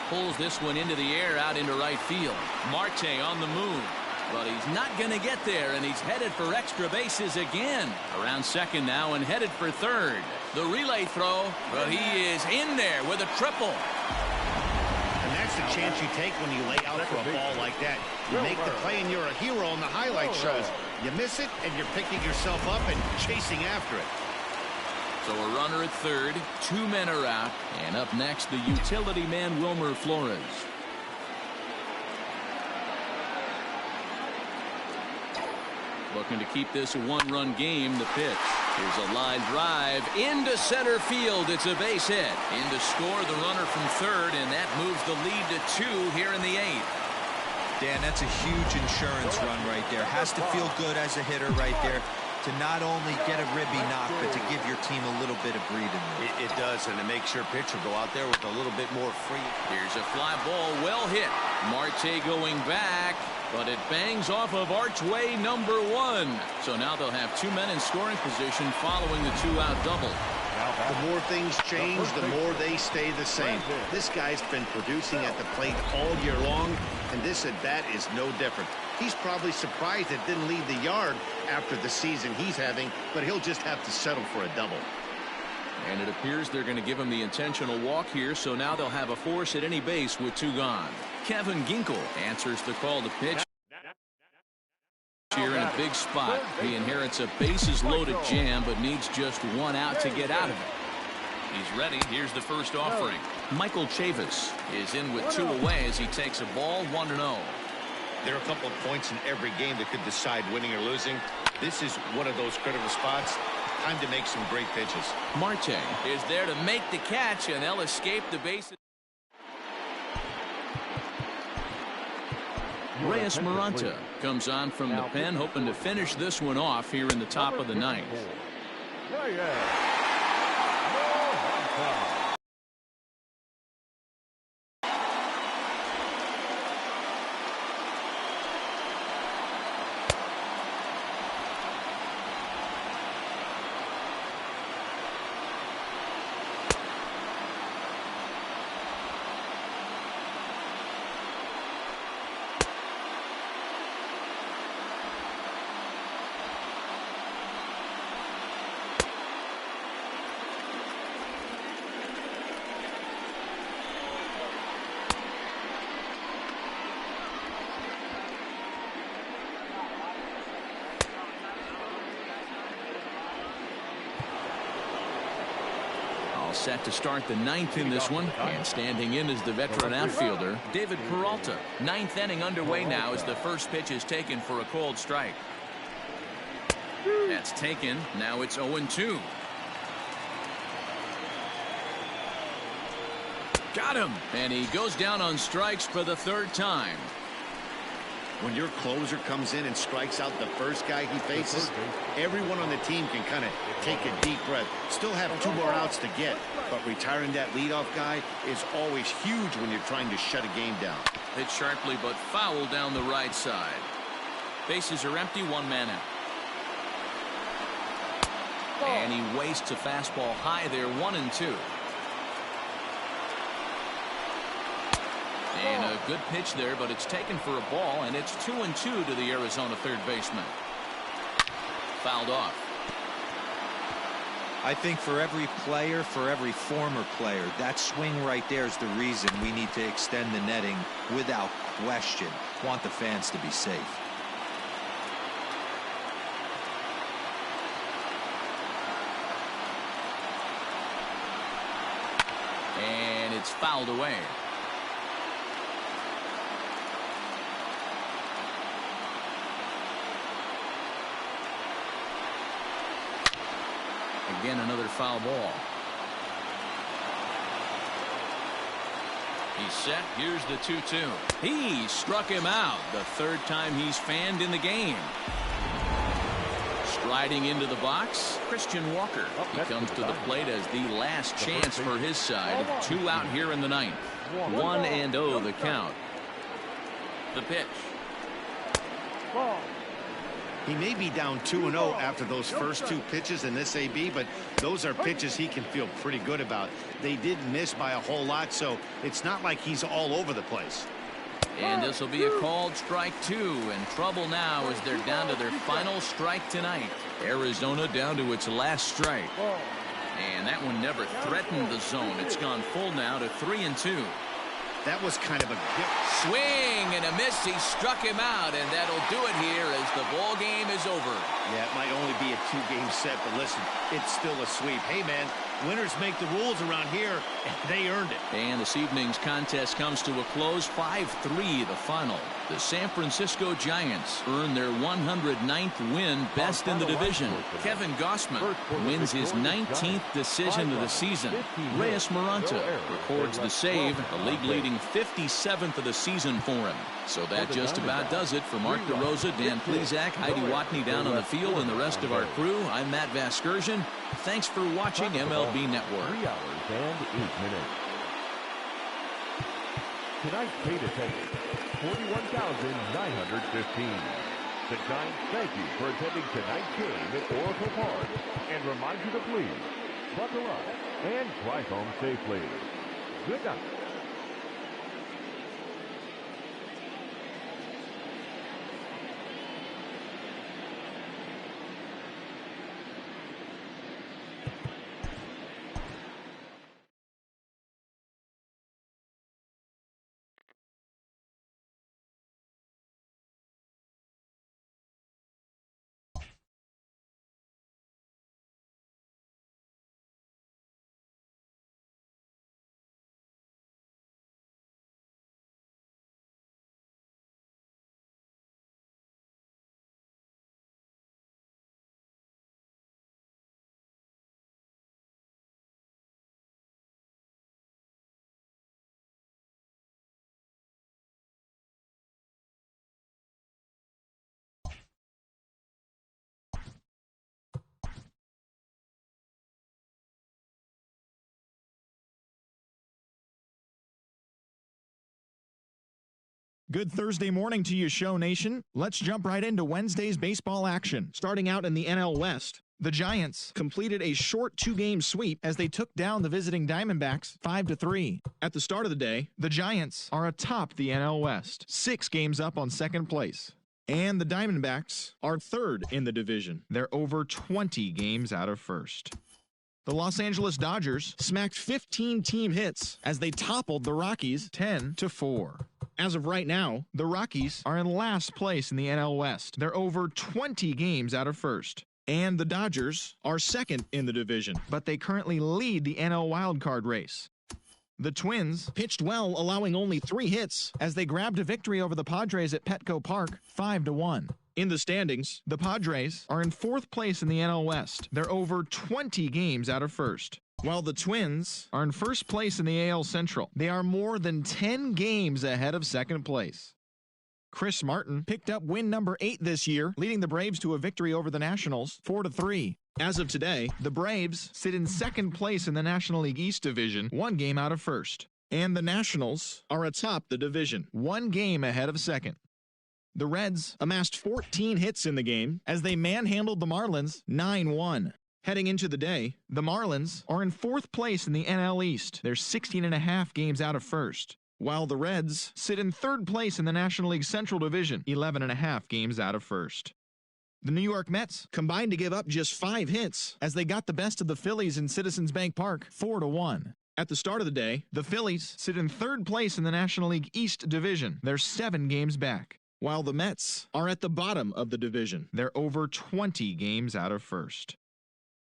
A: Pulls this one into the air out into right field. Marte on the move. But he's not going to get there, and he's headed for extra bases again. Around second now and headed for third. The relay throw, but he is in there with a triple.
H: And that's the chance you take when you lay out for a ball like that. You make the play and you're a hero on the highlight shows. You miss it and you're picking yourself up and chasing after it.
A: So a runner at third, 2 men are out, and up next the utility man Wilmer Flores. Looking to keep this a 1-run game. The pitch. Here's a line drive into center field. It's a base hit. In to score the runner from third, and that moves the lead to 2 here in the 8th.
D: Dan, that's a huge insurance run right there. Has to feel good as a hitter right there to not only get a ribby knock, but to give your team a little bit of breathing room.
B: It does, and it makes your pitcher go out there with a little bit more free.
A: Here's a fly ball, well hit. Marte going back, but it bangs off of archway number 1. So now they'll have 2 men in scoring position following the 2-out double.
H: The more things change, the more they stay the same. This guy's been producing at the plate all year long, and this at-bat is no different. He's probably surprised it didn't leave the yard after the season he's having, but he'll just have to settle for a double.
A: And it appears they're going to give him the intentional walk here, so now they'll have a force at any base with 2 gone. Kevin Ginkel answers the call to pitch. Here in a big spot. He inherits a bases-loaded jam, but needs just 1 out to get out of it. He's ready. Here's the first offering. Michael Chavis is in with 2 away as he takes a ball 1-0.
B: There are a couple of points in every game that could decide winning or losing. This is one of those critical spots. Time to make some great pitches.
A: Marte is there to make the catch, and they'll escape the bases. Reyes Maranta comes on from the pen, hoping to finish this one off here in the top of the 9th.
F: set to start the ninth in this one, and standing in is the veteran outfielder, David Peralta.
A: Ninth inning underway now as the first pitch is taken for a cold strike. That's taken. Now it's 0-2. Got him. And he goes down on strikes for the third time.
H: When your closer comes in and strikes out the first guy he faces, everyone on the team can kind of take a deep breath. Still have 2 more outs to get, but retiring that leadoff guy is always huge when you're trying to shut a game down.
A: Hit sharply but foul down the right side. Bases are empty, 1 man out. And he wastes a fastball high there, 1-2. And a good pitch there, but it's taken for a ball, and it's 2-2 to the Arizona third baseman. Fouled off.
D: I think for every player, for every former player, that swing right there is the reason we need to extend the netting without question. Want the fans to be safe.
A: And it's fouled away. Again, another foul ball. He's set. Here's the 2-2. He struck him out. The third time he's fanned in the game. Striding into the box, Christian Walker. He comes to the plate as the last chance for his side. 2 out here in the ninth. 1-0 the count. The pitch.
H: He may be down 2-0 after those first 2 pitches in this AB, but those are pitches he can feel pretty good about. They did miss by a whole lot, so it's not like he's all over the place.
A: And this will be a called strike 2, and trouble now as they're down to their final strike tonight. Arizona down to its last strike. And that one never threatened the zone. It's gone full now to 3-2.
H: That was kind of a good
A: swing and a miss. He struck him out, and that'll do it here as the ball game is over.
H: Yeah, it might only be a 2-game set, but listen, it's still a sweep. Hey, man, winners make the rules around here, and they earned it.
A: And this evening's contest comes to a close, 5-3 the final. The San Francisco Giants earn their 109th win, best in the division. Kevin Gossman wins his 19th decision of the season. Reyes Maranta records the save, the league-leading 57th of the season for him. So that just about does it for Mark DeRosa, Dan Plesac, Heidi Watney down on the field, and the rest of our crew. I'm Matt Vasgersian. Thanks for watching MLB Network.
G: 3 hours and 8 minutes. Tonight's paid attendance, 41,915. The Giants thank you for attending tonight's game at Oracle Park and remind you to please buckle up and drive home safely. Good night.
I: Good Thursday morning to you, Show Nation. Let's jump right into Wednesday's baseball action. Starting out in the NL West, the Giants completed a short 2-game sweep as they took down the visiting Diamondbacks 5-3. At the start of the day, the Giants are atop the NL West, 6 games up on second place. And the Diamondbacks are third in the division. They're over 20 games out of first. The Los Angeles Dodgers smacked 15 team hits as they toppled the Rockies 10-4. As of right now, the Rockies are in last place in the NL West. They're over 20 games out of first. And the Dodgers are second in the division, but they currently lead the NL wildcard race. The Twins pitched well, allowing only 3 hits as they grabbed a victory over the Padres at Petco Park, 5-1. In the standings, the Padres are in 4th place in the NL West. They're over 20 games out of first. While the Twins are in 1st place in the AL Central, they are more than 10 games ahead of 2nd place. Chris Martin picked up win number 8 this year, leading the Braves to a victory over the Nationals, 4-3. As of today, the Braves sit in 2nd place in the National League East Division, 1 game out of 1st. And the Nationals are atop the division, 1 game ahead of 2nd. The Reds amassed 14 hits in the game as they manhandled the Marlins 9-1. Heading into the day, the Marlins are in 4th place in the NL East. They're 16.5 games out of 1st. While the Reds sit in 3rd place in the National League Central Division, 11.5 games out of 1st. The New York Mets combined to give up just 5 hits as they got the best of the Phillies in Citizens Bank Park, 4-1. At the start of the day, the Phillies sit in 3rd place in the National League East Division. They're 7 games back. While the Mets are at the bottom of the division. They're over 20 games out of 1st.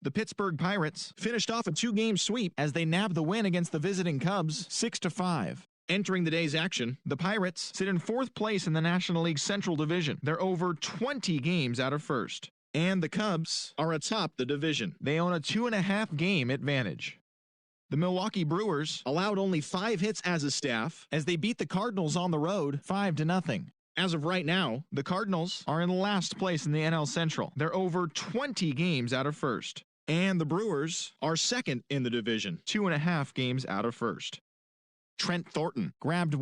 I: The Pittsburgh Pirates finished off a 2-game sweep as they nabbed the win against the visiting Cubs, 6-5. Entering the day's action, the Pirates sit in 4th place in the National League Central Division. They're over 20 games out of 1st. And the Cubs are atop the division. They own a 2.5 game advantage. The Milwaukee Brewers allowed only 5 hits as a staff as they beat the Cardinals on the road 5-0. As of right now, the Cardinals are in last place in the NL Central. They're over 20 games out of 1st. And the Brewers are 2nd in the division, 2.5 games out of 1st. Trent Thornton grabbed